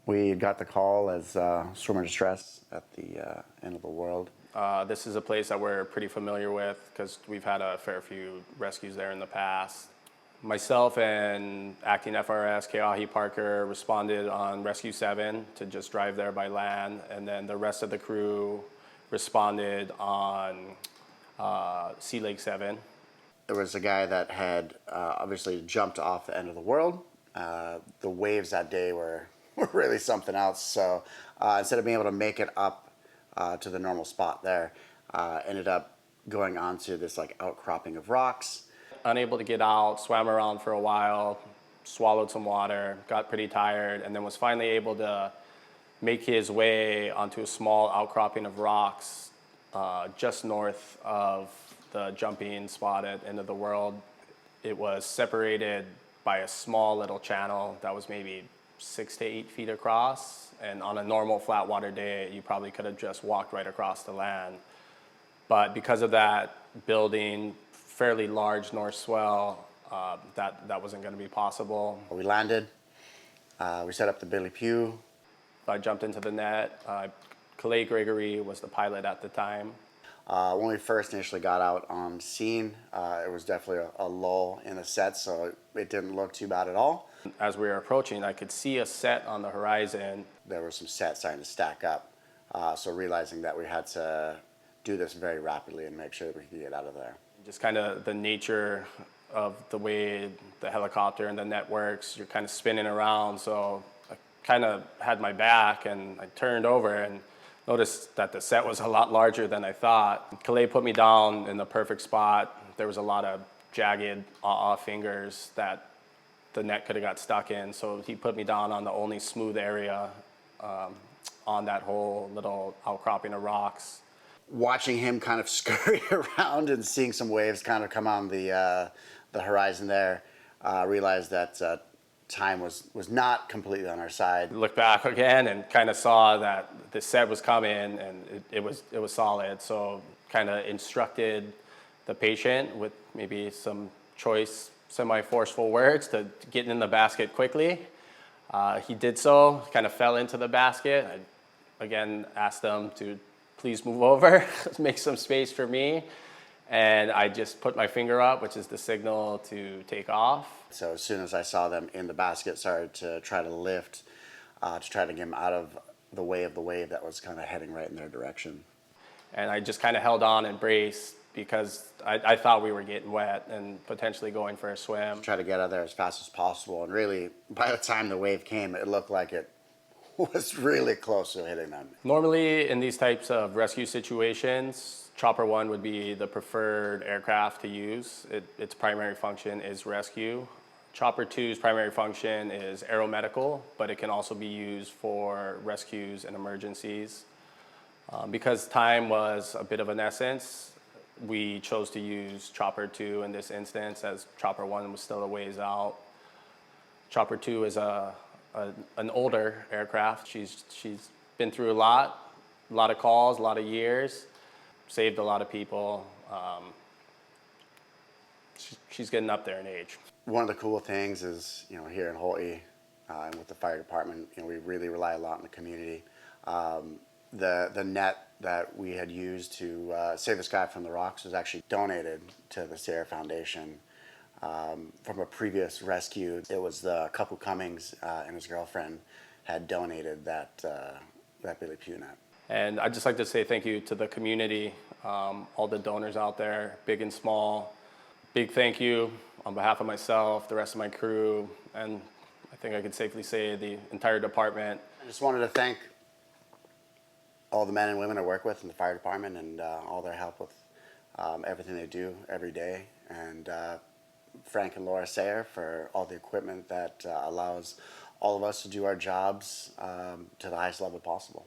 We got the call as swimmer distress at the end of the world. This is a place that we're pretty familiar with because we've had a fair few rescues there in the past. Myself and acting FRS Keauhou Parker responded on Rescue 7 to just drive there by land, and then the rest of the crew responded on Sea Lake 7. There was a guy that had obviously jumped off the end of the world. The waves that day were really something else. So instead of being able to make it up to the normal spot there, ended up going onto this like outcropping of rocks. Unable to get out, swam around for a while, swallowed some water, got pretty tired, and then was finally able to make his way onto a small outcropping of rocks just north of the jumping spot at End of the World. It was separated by a small little channel that was maybe 6 to 8 feet across, and on a normal flat water day, you probably could have just walked right across the land. But because of that building, fairly large north swell, that wasn't going to be possible. We landed, we set up the Billy Pew. I jumped into the net. Kalei Gregory was the pilot at the time. When we first initially got out on scene, it was definitely a lull in the set, so it didn't look too bad at all. As we were approaching, I could see a set on the horizon. There were some sets starting to stack up, so realizing that we had to do this very rapidly and make sure that we could get out of there. Just kind of the nature of the way the helicopter and the net works, you're kind of spinning around, so I kind of had my back and I turned over and noticed that the set was a lot larger than I thought. Kalei put me down in the perfect spot. There was a lot of jagged fingers that the net could have got stuck in, so he put me down on the only smooth area on that whole little outcropping of rocks. Watching him kind of scurry around and seeing some waves kind of come on the horizon there, realized that time was not completely on our side. Looked back again and kind of saw that the set was coming and it was solid. So kind of instructed the patient with maybe some choice, semi-forceful words to get in the basket quickly. He did so, kind of fell into the basket. I again asked him to please move over, make some space for me. And I just put my finger up, which is the signal to take off. So as soon as I saw them in the basket, started to try to lift, to try to get them out of the way of the wave that was kind of heading right in their direction. And I just kind of held on and braced because I thought we were getting wet and potentially going for a swim. Try to get out of there as fast as possible. And really, by the time the wave came, it looked like it was really close to hitting them. Normally, in these types of rescue situations, Chopper 1 would be the preferred aircraft to use. Its primary function is rescue. Chopper 2's primary function is aeromedical, but it can also be used for rescues and emergencies. Because time was a bit of an essence, we chose to use Chopper 2 in this instance, as Chopper 1 was still a ways out. Chopper 2 is an older aircraft. She's been through a lot of calls, a lot of years, saved a lot of people. She's getting up there in age. One of the cool things is, here in Hawaii and with the fire department, we really rely a lot on the community. The net that we had used to save this guy from the rocks was actually donated to the Sayre Foundation from a previous rescue. It was the couple Cummings and his girlfriend had donated that Billy Pew net. And I'd just like to say thank you to the community, all the donors out there, big and small. Big thank you on behalf of myself, the rest of my crew, and I think I could safely say the entire department. I just wanted to thank all the men and women I work with in the fire department and all their help with everything they do every day. And Frank and Laura Sayre for all the equipment that allows all of us to do our jobs to the highest level possible.